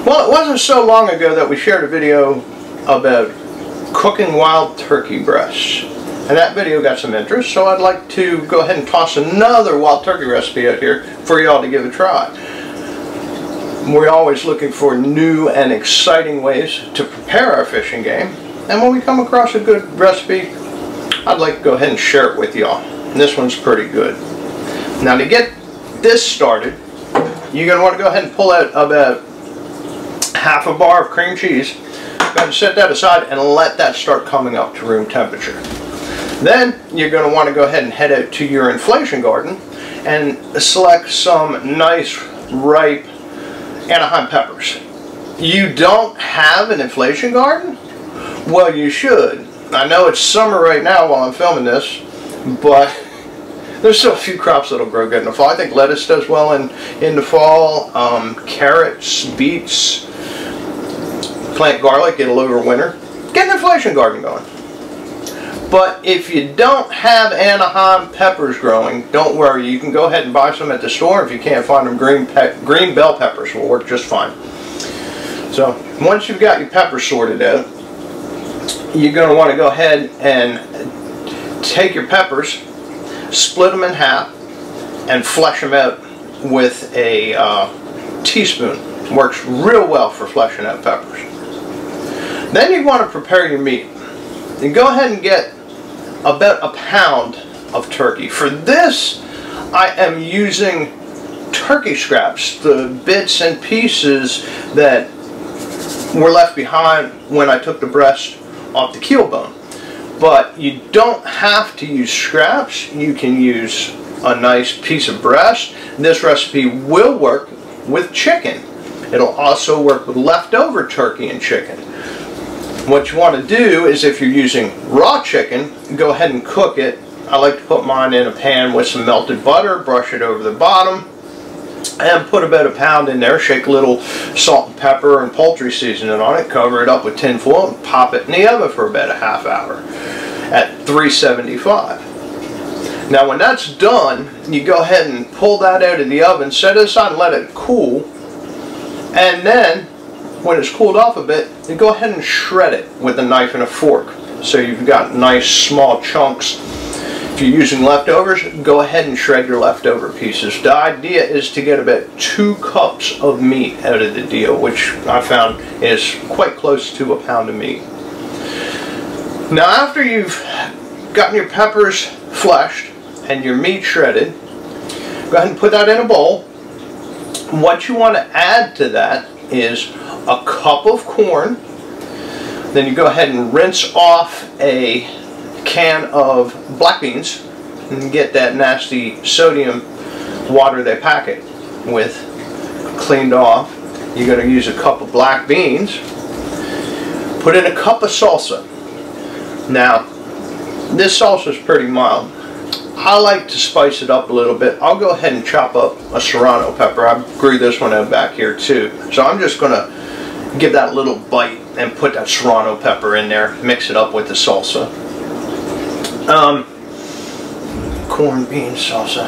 Well, it wasn't so long ago that we shared a video about cooking wild turkey breasts. And that video got some interest, so I'd like to go ahead and toss another wild turkey recipe out here for y'all to give a try. We're always looking for new and exciting ways to prepare our fish and game. And when we come across a good recipe, I'd like to go ahead and share it with y'all. And this one's pretty good. Now to get this started, you're going to want to go ahead and pull out about half a bar of cream cheese. Go ahead and set that aside and let that start coming up to room temperature. Then you're going to want to go ahead and head out to your inflation garden and select some nice ripe Anaheim peppers. You don't have an inflation garden? Well, you should. I know it's summer right now while I'm filming this, but there's still a few crops that'll grow good in the fall. I think lettuce does well in the fall. Carrots, beets, plant garlic, it'll overwinter. Get an inflation garden going. But if you don't have Anaheim peppers growing, don't worry. You can go ahead and buy some at the store. If you can't find them, green bell peppers will work just fine. So once you've got your peppers sorted out, you're going to want to go ahead and take your peppers, split them in half, and flesh them out with a teaspoon. Works real well for fleshing out peppers. Then you want to prepare your meat. You go ahead and get about a pound of turkey. For this, I am using turkey scraps, the bits and pieces that were left behind when I took the breast off the keel bone. But you don't have to use scraps. You can use a nice piece of breast. This recipe will work with chicken. It'll also work with leftover turkey and chicken. What you want to do is, if you're using raw chicken, go ahead and cook it. I like to put mine in a pan with some melted butter, brush it over the bottom, and put about a pound in there. Shake a little salt and pepper and poultry seasoning on it, cover it up with tin foil, and pop it in the oven for about a half hour at 375. Now when that's done, you go ahead and pull that out of the oven, set it aside and let it cool, and then when it's cooled off a bit, you go ahead and shred it with a knife and a fork. So you've got nice small chunks. If you're using leftovers, go ahead and shred your leftover pieces. The idea is to get about 2 cups of meat out of the deal, which I found is quite close to a pound of meat. Now after you've gotten your peppers fleshed and your meat shredded, go ahead and put that in a bowl. What you want to add to that is a cup of corn. Then you go ahead and rinse off a can of black beans and get that nasty sodium water they pack it with cleaned off. You're going to use a cup of black beans. Put in a cup of salsa. Now this salsa is pretty mild. I like to spice it up a little bit. I'll go ahead and chop up a serrano pepper. I grew this one out back here too. So I'm just going to give that a little bite and put that serrano pepper in there. Mix it up with the salsa. Corn, beans, salsa.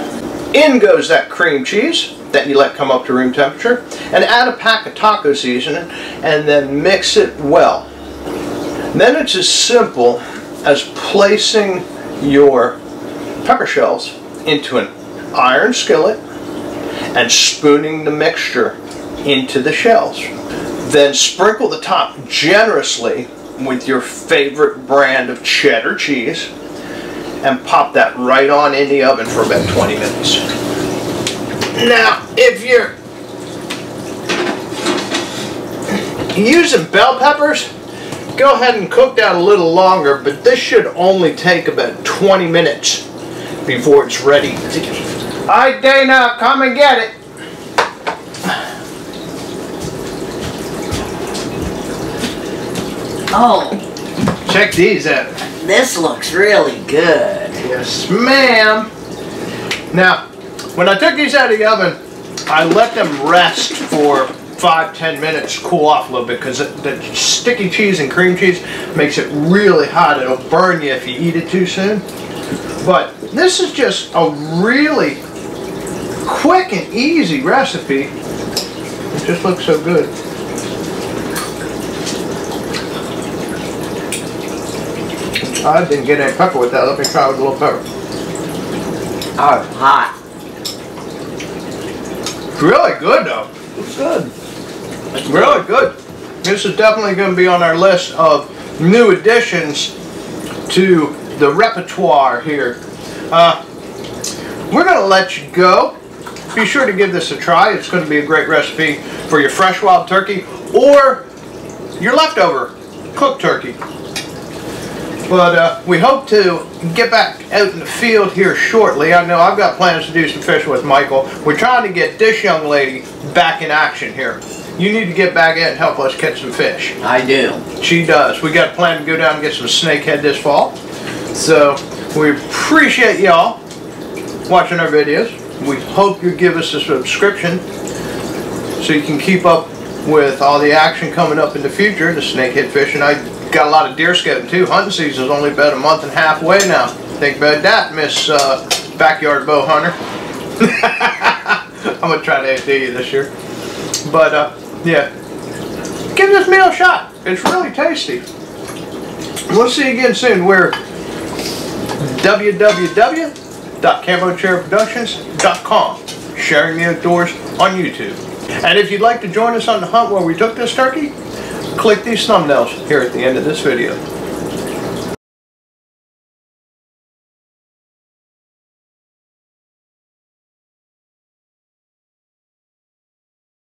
In goes that cream cheese that you let come up to room temperature. And add a pack of taco seasoning and then mix it well. Then it's as simple as placing your pepper shells into an iron skillet and spooning the mixture into the shells. Then sprinkle the top generously with your favorite brand of cheddar cheese and pop that right on in the oven for about 20 minutes. Now, if you're using bell peppers, go ahead and cook that a little longer, but this should only take about 20 minutes before it's ready to eat. Alright, Dana, come and get it. Oh, Check these out. this looks really good. Yes, ma'am. Now, when I took these out of the oven, I let them rest for 5-10 minutes, cool off a little bit, because the sticky cheese and cream cheese makes it really hot. It'll burn you if you eat it too soon. But this is just a really quick and easy recipe. It just looks so good. I didn't get any pepper with that. Let me try with a little pepper. Oh, it's hot. It's really good though. It's good. It's really good. This is definitely going to be on our list of new additions to the repertoire here. We're going to let you go. Be sure to give this a try. It's going to be a great recipe for your fresh wild turkey or your leftover cooked turkey. But we hope to get back out in the field here shortly. I know I've got plans to do some fishing with Michael. We're trying to get this young lady back in action here. You need to get back in and help us catch some fish. I do. She does. We got a plan to go down and get some snakehead this fall. So we appreciate y'all watching our videos. We hope you give us a subscription so you can keep up with all the action coming up in the future. The snakehead fishing. I got a lot of deer scouting too. Hunting season's only about a month and a half away now. Think about that, Miss Backyard Bow Hunter. I'm gonna try to outdo you this year. But yeah, give this meal a shot. It's really tasty. We'll see you again soon. We're www.camochairproductions.com, sharing the outdoors on YouTube. And if you'd like to join us on the hunt where we took this turkey, click these thumbnails here at the end of this video.